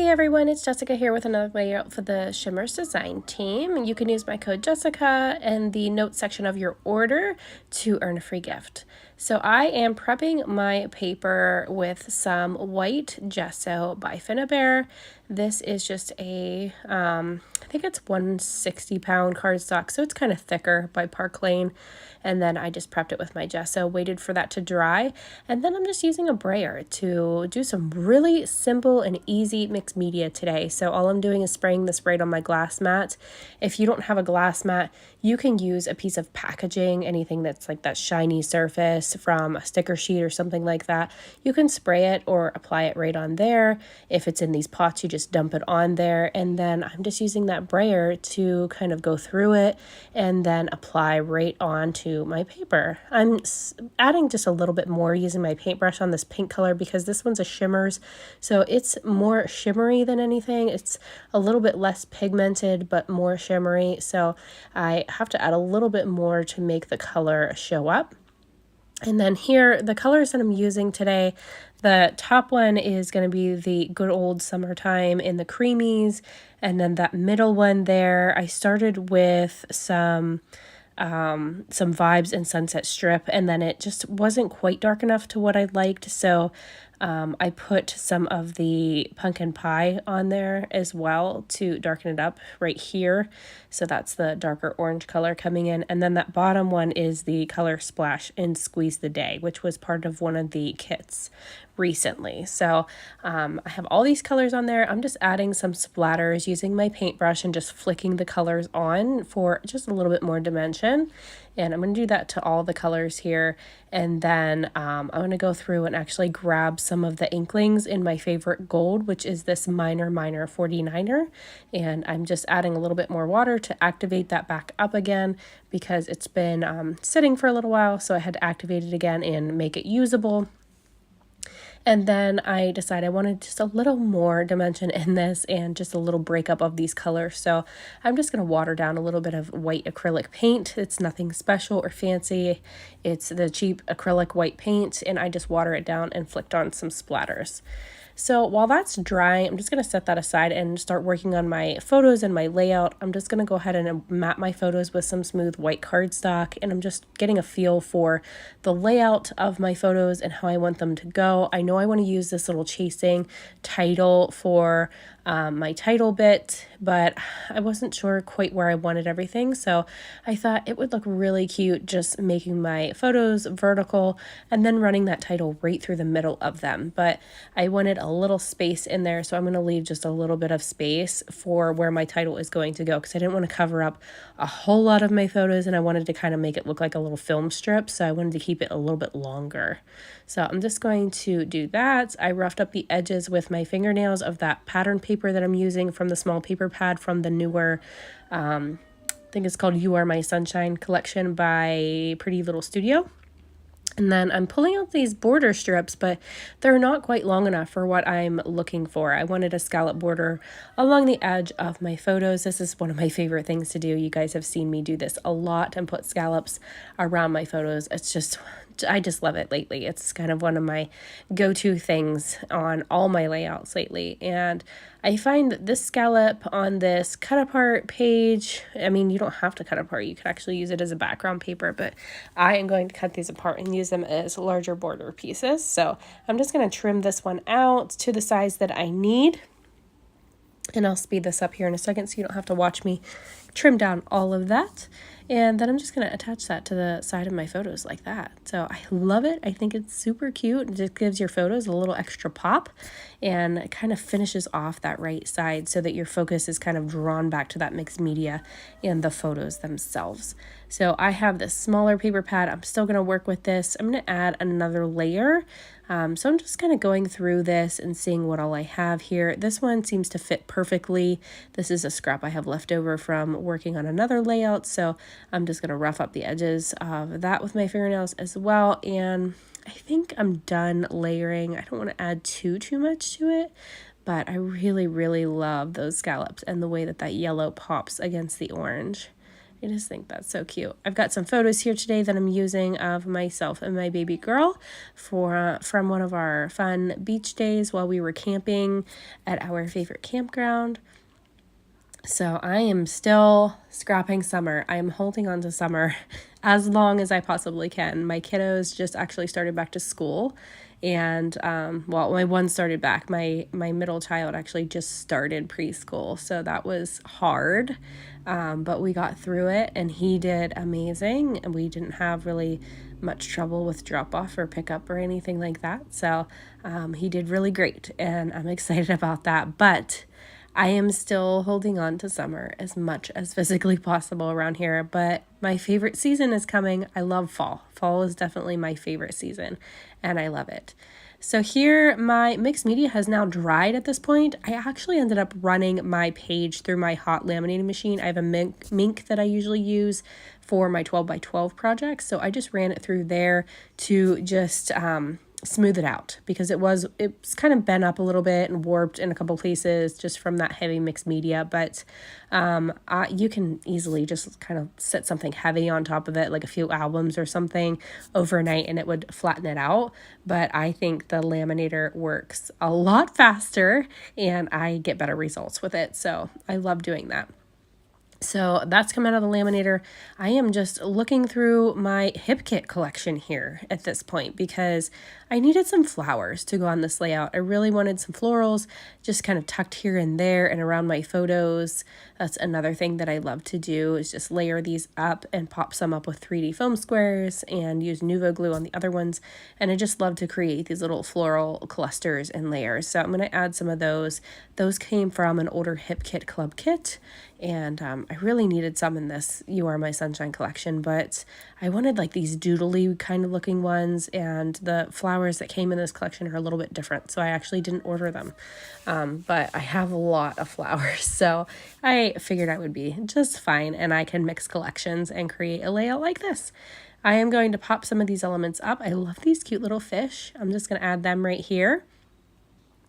everyone, it's Jessica here with another layout for the Shimmerz design team. You can use my code Jessica in the notes section of your order to earn a free gift. So I am prepping my paper with some white gesso by Finnabair. This is just a, I think it's 160-pound cardstock, so it's kind of thicker by Park Lane. And then I just prepped it with my gesso, waited for that to dry, and then I'm just using a brayer to do some really simple and easy mixed media today. So all I'm doing is spraying the spray on my glass mat. If you don't have a glass mat, you can use a piece of packaging, anything that's like that shiny surface from a sticker sheet or something like that. You can spray it or apply it right on there. If it's in these pots, you just dump it on there, and then I'm just using that brayer to kind of go through it and then apply right onto my paper. I'm adding just a little bit more using my paintbrush on this pink color because this one's a Shimmerz, so it's more shimmery than anything. It's a little bit less pigmented but more shimmery, so I have to add a little bit more to make the color show up. And then here, the colors that I'm using today, the top one is going to be the good old summertime in the creamies, and then that middle one there, I started with some vibes in Sunset Strip, and then it just wasn't quite dark enough to what I liked, so I put some of the pumpkin pie on there as well to darken it up right here. So that's the darker orange color coming in. And then that bottom one is the color splash in Squeeze the Day, which was part of one of the kits recently. So I have all these colors on there. I'm just adding some splatters using my paintbrush and just flicking the colors on for just a little bit more dimension. And I'm going to do that to all the colors here. And then I'm going to go through and actually grab some of the Inklingz in my favorite gold, which is this minor 49er. And I'm just adding a little bit more water to activate that back up again because it's been sitting for a little while. So I had to activate it again and make it usable. And then I decided I wanted just a little more dimension in this and just a little breakup of these colors. So I'm just going to water down a little bit of white acrylic paint. It's nothing special or fancy. It's the cheap acrylic white paint, and I just water it down and flicked on some splatters. So while that's drying, I'm just going to set that aside and start working on my photos and my layout. I'm just going to go ahead and map my photos with some smooth white cardstock, and I'm just getting a feel for the layout of my photos and how I want them to go. I know I want to use this little chasing title for my title bit, but I wasn't sure quite where I wanted everything, so I thought it would look really cute just making my photos vertical and then running that title right through the middle of them. But I wanted a little space in there, so I'm going to leave just a little bit of space for where my title is going to go because I didn't want to cover up a whole lot of my photos, and I wanted to kind of make it look like a little film strip, so I wanted to keep it a little bit longer. So I'm just going to do that. I roughed up the edges with my fingernails of that pattern paper that I'm using from the small paper pad from the newer, I think it's called You Are My Sunshine collection by Pretty Little Studio. And then I'm pulling out these border strips, but they're not quite long enough for what I'm looking for. I wanted a scallop border along the edge of my photos. This is one of my favorite things to do. You guys have seen me do this a lot and put scallops around my photos. It's just, I just love it lately. It's kind of one of my go-to things on all my layouts lately. And I find this scallop on this cut apart page, I mean, you don't have to cut apart. You could actually use it as a background paper, but I am going to cut these apart and use them as larger border pieces. So I'm just going to trim this one out to the size that I need. And I'll speed this up here in a second so you don't have to watch me trim down all of that. And then I'm just going to attach that to the side of my photos like that. So I love it. I think it's super cute. It just gives your photos a little extra pop, and it kind of finishes off that right side so that your focus is kind of drawn back to that mixed media and the photos themselves. So I have this smaller paper pad. I'm still going to work with this. I'm going to add another layer. So I'm just kind of going through this and seeing what all I have here. This one seems to fit perfectly. This is a scrap I have left over from working on another layout, so I'm just going to rough up the edges of that with my fingernails as well. And I think I'm done layering. I don't want to add too much to it, but I really love those scallops and the way that yellow pops against the orange. I just think that's so cute. I've got some photos here today that I'm using of myself and my baby girl from one of our fun beach days while we were camping at our favorite campground. So I am still scrapping summer. I am holding on to summer as long as I possibly can. My kiddos just actually started back to school. And, well, my one started back. My middle child actually just started preschool. So that was hard. But we got through it and he did amazing. And we didn't have really much trouble with drop off or pickup or anything like that. So he did really great. And I'm excited about that. But I am still holding on to summer as much as physically possible around here, but my favorite season is coming. I love fall. Fall is definitely my favorite season, and I love it. So here, my mixed media has now dried at this point. I actually ended up running my page through my hot laminating machine. I have a mink that I usually use for my 12 by 12 projects, so I just ran it through there to just smooth it out because it's kind of bent up a little bit and warped in a couple places just from that heavy mixed media. But you can easily just kind of set something heavy on top of it, like a few albums or something overnight, and it would flatten it out. But I think the laminator works a lot faster and I get better results with it. So I love doing that. So that's come out of the laminator. I am just looking through my hip kit collection here at this point because I needed some flowers to go on this layout. I really wanted some florals just kind of tucked here and there and around my photos. That's another thing that I love to do is just layer these up and pop some up with 3D foam squares and use Nuvo glue on the other ones. And I just love to create these little floral clusters and layers. So I'm going to add some of those. Those came from an older hip kit club kit. And I really needed some in this You Are My Sunshine collection, but I wanted like these doodly kind of looking ones, and the flowers that came in this collection are a little bit different, so I actually didn't order them. But I have a lot of flowers, so I figured I would be just fine, and I can mix collections and create a layout like this. I am going to pop some of these elements up. I love these cute little fish. I'm just going to add them right here.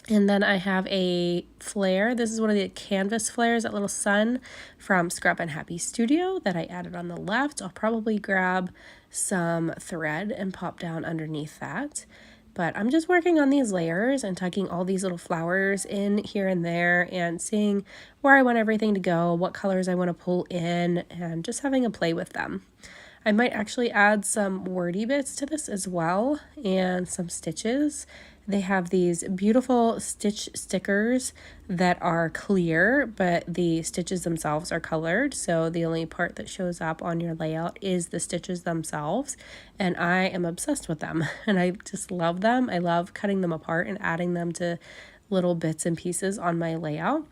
And then I have a Flair. This is one of the canvas flares, that little sun from Scrappin Happy Studio that I added on the left. I'll probably grab some thread and pop down underneath that. But I'm just working on these layers and tucking all these little flowers in here and there and seeing where I want everything to go, what colors I want to pull in, and just having a play with them. I might actually add some wordy bits to this as well and some stitches. They have these beautiful stitch stickers that are clear, but the stitches themselves are colored. So the only part that shows up on your layout is the stitches themselves. And I am obsessed with them and I just love them. I love cutting them apart and adding them to little bits and pieces on my layout.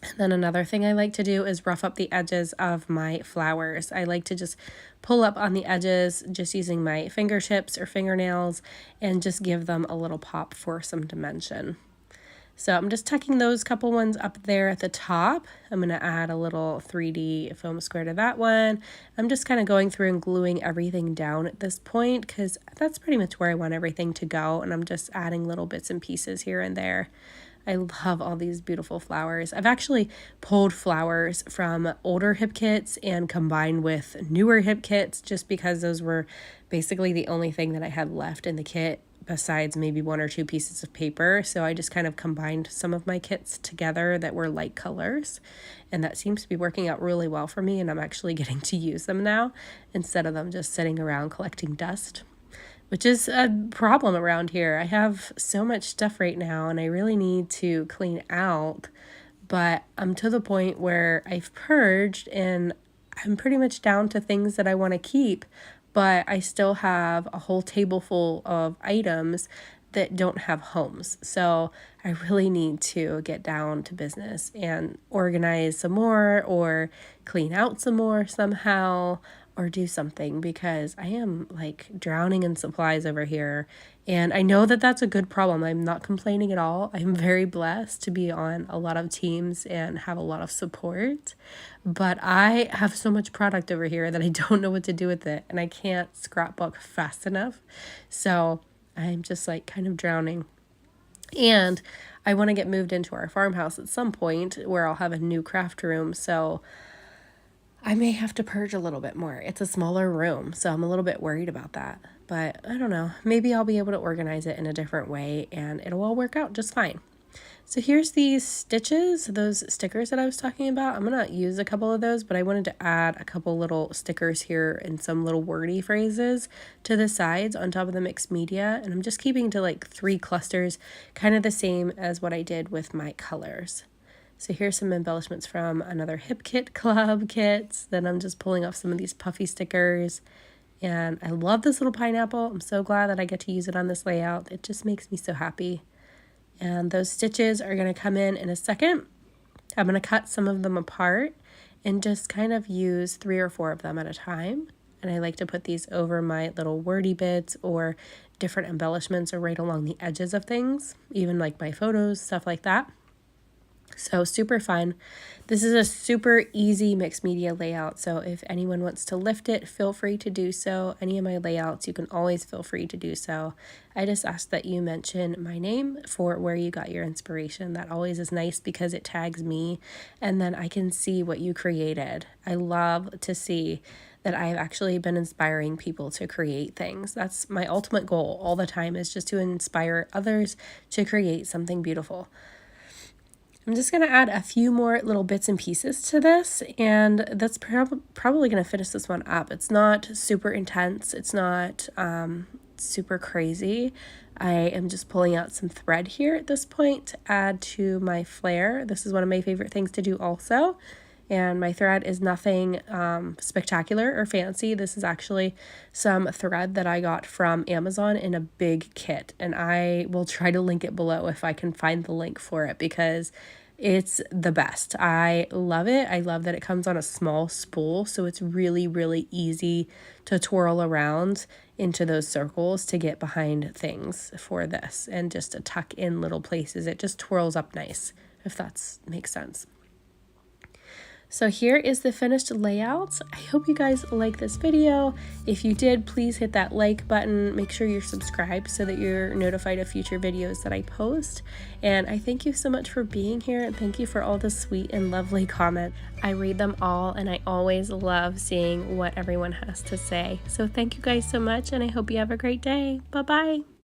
And then another thing I like to do is rough up the edges of my flowers. I like to just pull up on the edges just using my fingertips or fingernails and just give them a little pop for some dimension. So I'm just tucking those couple ones up there at the top. I'm going to add a little 3D foam square to that one. I'm just kind of going through and gluing everything down at this point because that's pretty much where I want everything to go. And I'm just adding little bits and pieces here and there. I love all these beautiful flowers. I've actually pulled flowers from older hip kits and combined with newer hip kits just because those were basically the only thing that I had left in the kit besides maybe one or two pieces of paper. So I just kind of combined some of my kits together that were light colors. And that seems to be working out really well for me. And I'm actually getting to use them now instead of them just sitting around collecting dust, which is a problem around here. I have so much stuff right now and I really need to clean out, but I'm to the point where I've purged and I'm pretty much down to things that I want to keep, but I still have a whole table full of items that don't have homes. So I really need to get down to business and organize some more or clean out some more somehow, or do something because I am like drowning in supplies over here. And I know that that's a good problem. I'm not complaining at all. I'm very blessed to be on a lot of teams and have a lot of support. But I have so much product over here that I don't know what to do with it. And I can't scrapbook fast enough. So I'm just like kind of drowning. And I want to get moved into our farmhouse at some point where I'll have a new craft room. So I may have to purge a little bit more. It's a smaller room, so I'm a little bit worried about that. But I don't know. Maybe I'll be able to organize it in a different way and it'll all work out just fine. So here's these stitches, those stickers that I was talking about. I'm going to use a couple of those, but I wanted to add a couple little stickers here and some little wordy phrases to the sides on top of the mixed media. And I'm just keeping to like 3 clusters, kind of the same as what I did with my colors. So here's some embellishments from another Hip Kit Club kits. Then I'm just pulling off some of these puffy stickers. And I love this little pineapple. I'm so glad that I get to use it on this layout. It just makes me so happy. And those stitches are going to come in a second. I'm going to cut some of them apart and just kind of use 3 or 4 of them at a time. And I like to put these over my little wordy bits or different embellishments or right along the edges of things, even like my photos, stuff like that. So super fun. This is a super easy mixed media layout, so if anyone wants to lift it, feel free to do so. Any of my layouts, you can always feel free to do so. I just ask that you mention my name for where you got your inspiration. That always is nice because it tags me and then I can see what you created. I love to see that I've actually been inspiring people to create things. That's my ultimate goal all the time, is just to inspire others to create something beautiful. I'm just going to add a few more little bits and pieces to this, and that's probably going to finish this one up. It's not super intense. It's not super crazy. I am just pulling out some thread here at this point to add to my flare. This is one of my favorite things to do also. And my thread is nothing spectacular or fancy. This is actually some thread that I got from Amazon in a big kit. And I will try to link it below if I can find the link for it because it's the best. I love it. I love that it comes on a small spool. So it's really, really easy to twirl around into those circles to get behind things for this. And just to tuck in little places. It just twirls up nice, if that makes sense. So here is the finished layout. I hope you guys like this video. If you did, please hit that like button. Make sure you're subscribed so that you're notified of future videos that I post. And I thank you so much for being here, and thank you for all the sweet and lovely comments. I read them all, and I always love seeing what everyone has to say. So thank you guys so much, and I hope you have a great day. Bye-bye.